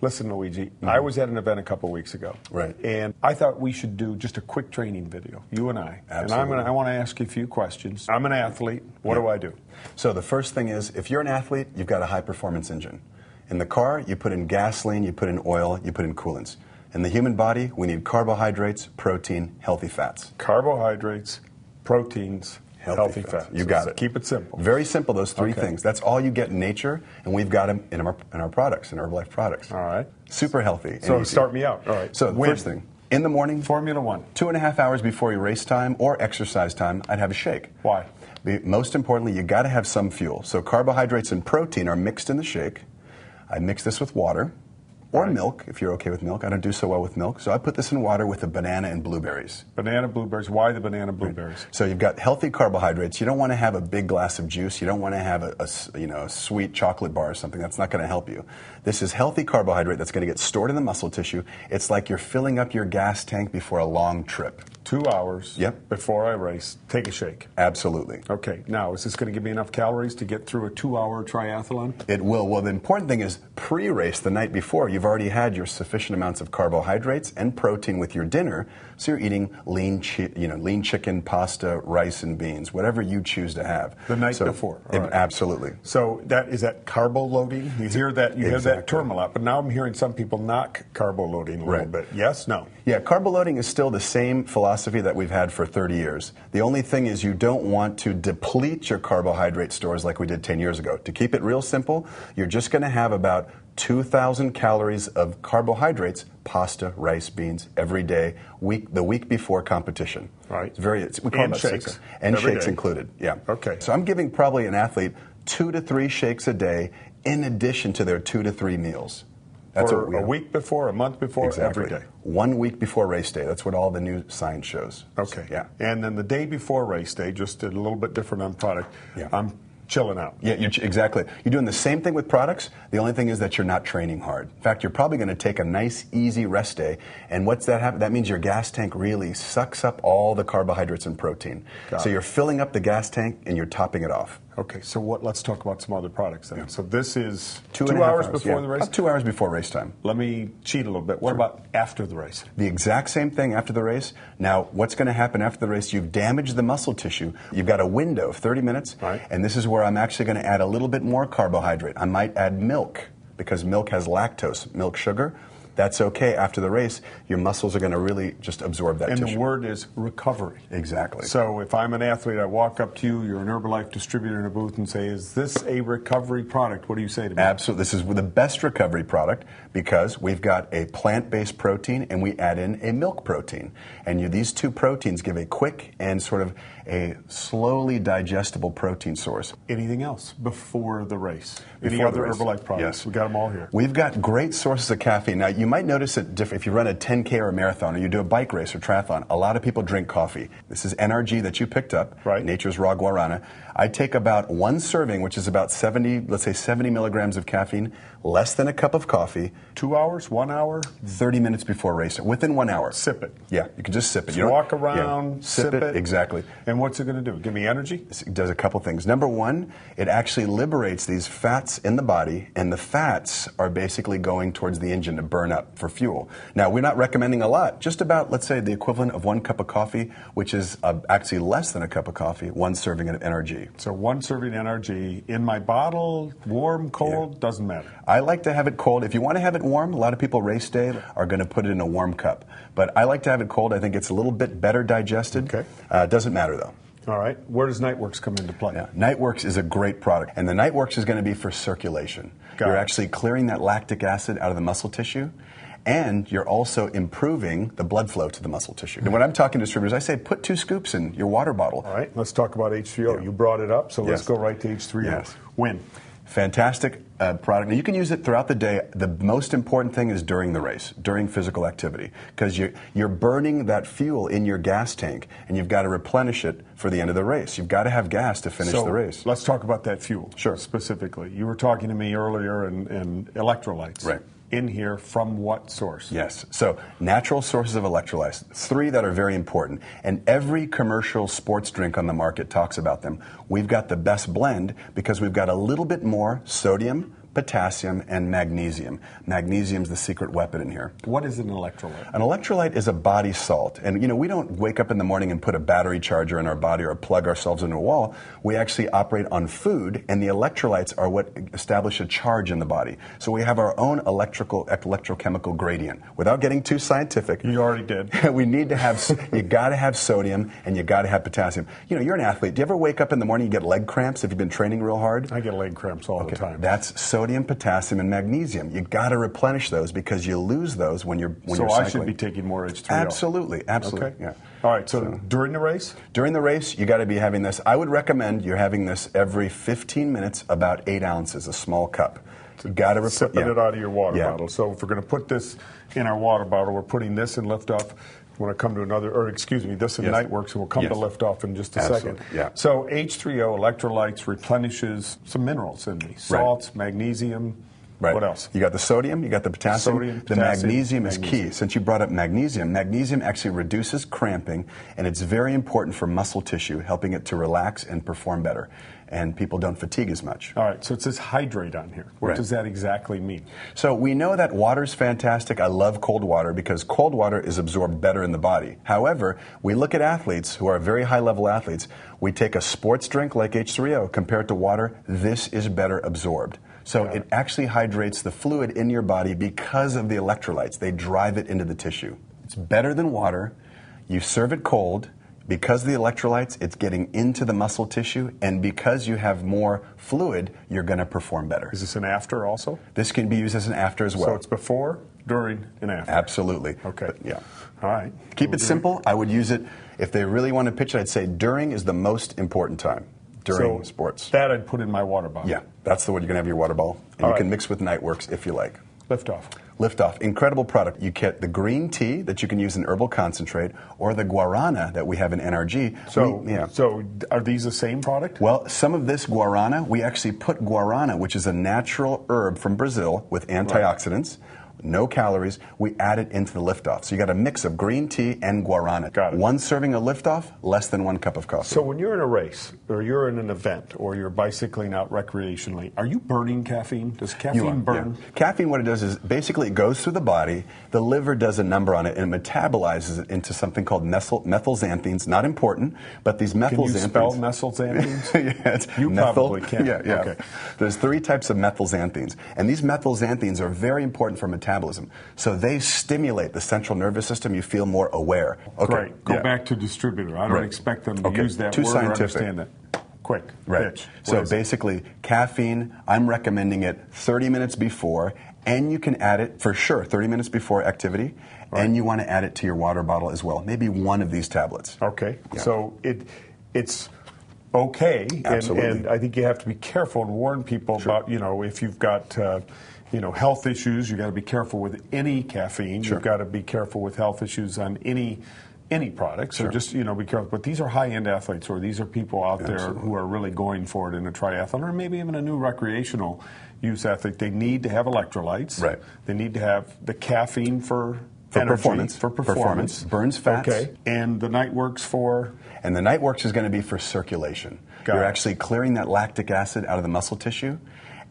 Listen, Luigi, I was at an event a couple weeks ago. Right. And I thought we should do just a quick training video, you and I. Absolutely. And I want to ask you a few questions. I'm an athlete. What do I do? So the first thing is, if you're an athlete, you've got a high-performance engine. In the car, you put in gasoline, you put in oil, you put in coolants. In the human body, we need carbohydrates, protein, healthy fats. Carbohydrates, proteins, healthy fats. You got it. Keep it simple. Very simple, those three things. That's all you get in nature, and we've got them in our products, in Herbalife products. All right. Super healthy. So start me out. All right. So the first thing, in the morning, Formula One. 2.5 hours before your race time or exercise time, I'd have a shake. Why? Most importantly, you got to have some fuel. So carbohydrates and protein are mixed in the shake. I mix this with water or milk, if you're okay with milk. I don't do so well with milk. So I put this in water with a banana and blueberries. Banana, blueberries. Why the banana, blueberries? So you've got healthy carbohydrates. You don't want to have a big glass of juice. You don't want to have a sweet chocolate bar or something. That's not going to help you. This is healthy carbohydrate that's going to get stored in the muscle tissue. It's like you're filling up your gas tank before a long trip. 2 hours before I race, take a shake. Absolutely. Okay, now is this going to give me enough calories to get through a 2-hour triathlon? It will. Well, the important thing is pre-race, the night before, you've already had your sufficient amounts of carbohydrates and protein with your dinner, so you're eating lean chicken, pasta, rice, and beans, whatever you choose to have. The night before. Absolutely. So is that carbo loading? You hear that hear that term a lot, but now I'm hearing some people knock carbo loading a little bit. Yes? No? Yeah, carbo loading is still the same philosophy that we've had for 30 years. The only thing is you don't want to deplete your carbohydrate stores like we did 10 years ago. To keep it real simple, you're just going to have about 2,000 calories of carbohydrates, pasta, rice, beans, every day, the week before competition. Right. We call it shakes. And shakes included, yeah. Okay. So I'm giving probably an athlete 2 to 3 shakes a day in addition to their 2 to 3 meals. That's for a week before, a month before, every day. 1 week before race day. That's what all the new science shows. Okay. So, yeah. And then the day before race day, just a little bit different on product. Yeah. I'm chilling out. Yeah, exactly. You're doing the same thing with products. The only thing is that you're not training hard. In fact, you're probably going to take a nice, easy rest day. And what's that happen? That means your gas tank really sucks up all the carbohydrates and protein. So you're filling up the gas tank and you're topping it off. Okay, so let's talk about some other products then. Yeah. So this is 2 hours before the race? About 2 hours before race time. Let me cheat a little bit. What about after the race? The exact same thing after the race. Now, what's going to happen after the race? You've damaged the muscle tissue. You've got a window of 30 minutes, and this is where I'm actually going to add a little bit more carbohydrate. I might add milk, because milk has lactose, milk sugar. That's okay. After the race, your muscles are going to really just absorb that tissue. And the word is recovery. Exactly. So if I'm an athlete, I walk up to you, you're an Herbalife distributor in a booth, and say, is this a recovery product? What do you say to me? Absolutely. This is the best recovery product because we've got a plant-based protein and we add in a milk protein. And these two proteins give a quick and sort of a slowly digestible protein source. Anything else before the race? Any Before other the race. Herbalife products? Yes. We got them all here. We've got great sources of caffeine. Now, you might notice it different if you run a 10K or a marathon or you do a bike race or triathlon. A lot of people drink coffee. This is NRG that you picked up, Nature's Raw Guarana. I take about 1 serving, which is about 70 milligrams of caffeine, less than a cup of coffee. 2 hours, 1 hour? 30 minutes before race, within 1 hour. Sip it. Yeah, you can just sip it. So walk around, sip it. Exactly. And what's it going to do? Give me energy? It does a couple things. Number one, it actually liberates these fats in the body, and the fats are basically going towards the engine to burn up for fuel. Now, we're not recommending a lot. Just about, let's say, the equivalent of 1 cup of coffee, which is actually less than a cup of coffee, 1 serving of NRG. So 1 serving NRG in my bottle, warm, cold, doesn't matter. I like to have it cold. If you want to have it warm, a lot of people race day are going to put it in a warm cup. But I like to have it cold. I think it's a little bit better digested. Okay. Doesn't matter, though. All right. Where does Nightworks come into play? Yeah. Nightworks is a great product. And the Nightworks is going to be for circulation. You're actually clearing that lactic acid out of the muscle tissue. And you're also improving the blood flow to the muscle tissue. And when I'm talking to distributors, I say put 2 scoops in your water bottle. All right, let's talk about H3O. You brought it up, so let's go right to H3O. Yes. When? Fantastic product. Now, you can use it throughout the day. The most important thing is during the race, during physical activity, because you're burning that fuel in your gas tank, and you've got to replenish it for the end of the race. You've got to have gas to finish the race. Let's talk about that fuel. Sure. Specifically. You were talking to me earlier and electrolytes. Right. In here from what source? Yes. So natural sources of electrolytes, 3 that are very important. And every commercial sports drink on the market talks about them. We've got the best blend because we've got a little bit more sodium, potassium, and magnesium. Magnesium's the secret weapon in here. What is an electrolyte? An electrolyte is a body salt. And you know, we don't wake up in the morning and put a battery charger in our body or plug ourselves into a wall. We actually operate on food, and the electrolytes are what establish a charge in the body. So we have our own electrochemical gradient. Without getting too scientific. You already did. We need to have, you got to have sodium and you got to have potassium. You know, you're an athlete. Do you ever wake up in the morning and get leg cramps if you've been training real hard? I get leg cramps all the time. That's sodium, potassium, and magnesium. You got to replenish those because you lose those when you're cycling. So I should be taking more H3O. Absolutely, absolutely. Okay. Yeah. All right. So during the race? During the race, you got to be having this. I would recommend you're having this every 15 minutes, about 8 ounces, a small cup. So got to sipping it out of your water bottle. So if we're going to put this in our water bottle, we're putting this in liftoff. When I come to another, or excuse me, this in Nightworks, and we'll come to liftoff in just a second. Yeah. So H3O, electrolytes, replenishes some minerals in me. Salts, magnesium. Right. What else? You got the sodium, you got the potassium. Sodium, the potassium, magnesium is key. Since you brought up magnesium, magnesium actually reduces cramping, and it's very important for muscle tissue, helping it to relax and perform better. And people don't fatigue as much. All right, so it says hydrate on here. What does that exactly mean? So we know that water's fantastic. I love cold water because cold water is absorbed better in the body. However, we look at athletes who are very high-level athletes. We take a sports drink like H3O, compare it to water, this is better absorbed. So it actually hydrates the fluid in your body because of the electrolytes. They drive it into the tissue. It's better than water. You serve it cold. Because of the electrolytes, it's getting into the muscle tissue, and because you have more fluid, you're going to perform better. Is this an after also? This can be used as an after as well. So it's before, during, and after? Absolutely. Okay. But, yeah. All right. Keep it simple. I would use it, if they really want to pitch it, I'd say during is the most important time. During sports. That I'd put in my water bottle. Yeah, that's the one you're going to have your water bottle. And you can mix with Nightworks if you like. Liftoff. Liftoff, incredible product. You get the green tea that you can use in herbal concentrate, or the guarana that we have in NRG. So are these the same product? Well, some of this guarana, we actually put guarana, which is a natural herb from Brazil with antioxidants. No calories. We add it into the Liftoff. So you got a mix of green tea and guarana. Got it. One serving of Liftoff, less than 1 cup of coffee. So when you're in a race, or you're in an event, or you're bicycling out recreationally, are you burning caffeine? Does caffeine burn? Yeah. Caffeine, what it does is basically it goes through the body. The liver does a number on it and it metabolizes it into something called methylxanthines. Not important, but these methylxanthines. Can you spell methylxanthines? It's you probably can. Yeah. Okay. There's 3 types of methylxanthines, and these methylxanthines are very important for metabolism. So they stimulate the central nervous system. You feel more aware. Okay. Great. Go back to distributor. I don't expect them to use that Too word scientific. or understand that. Quick. Pitch. So basically, caffeine, I'm recommending it 30 minutes before, and you can add it for sure 30 minutes before activity, and you want to add it to your water bottle as well. Maybe one of these tablets. Okay. Yeah. So it's okay, and I think you have to be careful and warn people about, if you've got health issues, you've got to be careful with any caffeine. You've got to be careful with health issues on any product. So just, be careful. But these are high-end athletes, or these are people out there who are really going for it in a triathlon, or maybe even a new recreational use athlete. They need to have electrolytes. Right. They need to have the caffeine for energy, performance. Burns fats. Okay. And the Nightworks for? And the Nightworks is going to be for circulation. You're actually clearing that lactic acid out of the muscle tissue,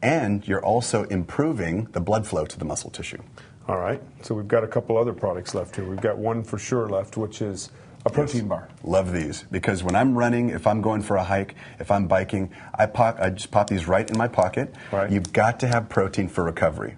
and you're also improving the blood flow to the muscle tissue. All right. So we've got a couple other products left here. We've got one for sure left, which is a protein bar. Love these, because when I'm running, if I'm going for a hike, if I'm biking, I just pop these right in my pocket. Right. You've got to have protein for recovery.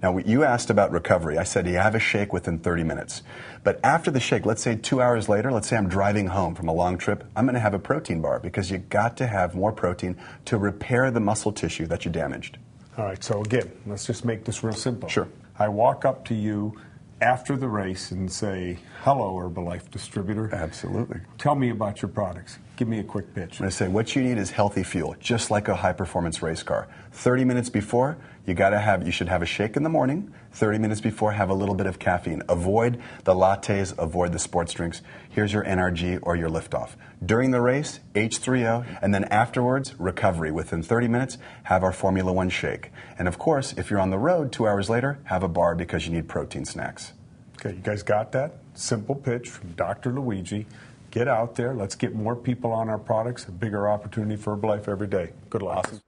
Now, you asked about recovery. I said you have a shake within 30 minutes. But after the shake, let's say 2 hours later, let's say I'm driving home from a long trip, I'm going to have a protein bar, because you got to have more protein to repair the muscle tissue that you damaged. All right, so again, let's just make this real simple. Sure. I walk up to you after the race and say, hello, Herbalife distributor. Absolutely. Tell me about your products. Give me a quick pitch. I'm going to say what you need is healthy fuel, just like a high-performance race car. 30 minutes before, you should have a shake in the morning. 30 minutes before, have a little bit of caffeine. Avoid the lattes, avoid the sports drinks. Here's your NRG or your Liftoff. During the race, H3O, and then afterwards, recovery. Within 30 minutes, have our Formula One shake. And of course, if you're on the road 2 hours later, have a bar because you need protein snacks. Okay, you guys got that? Simple pitch from Dr. Luigi. Get out there. Let's get more people on our products. A bigger opportunity for Herbalife every day. Good luck. Awesome.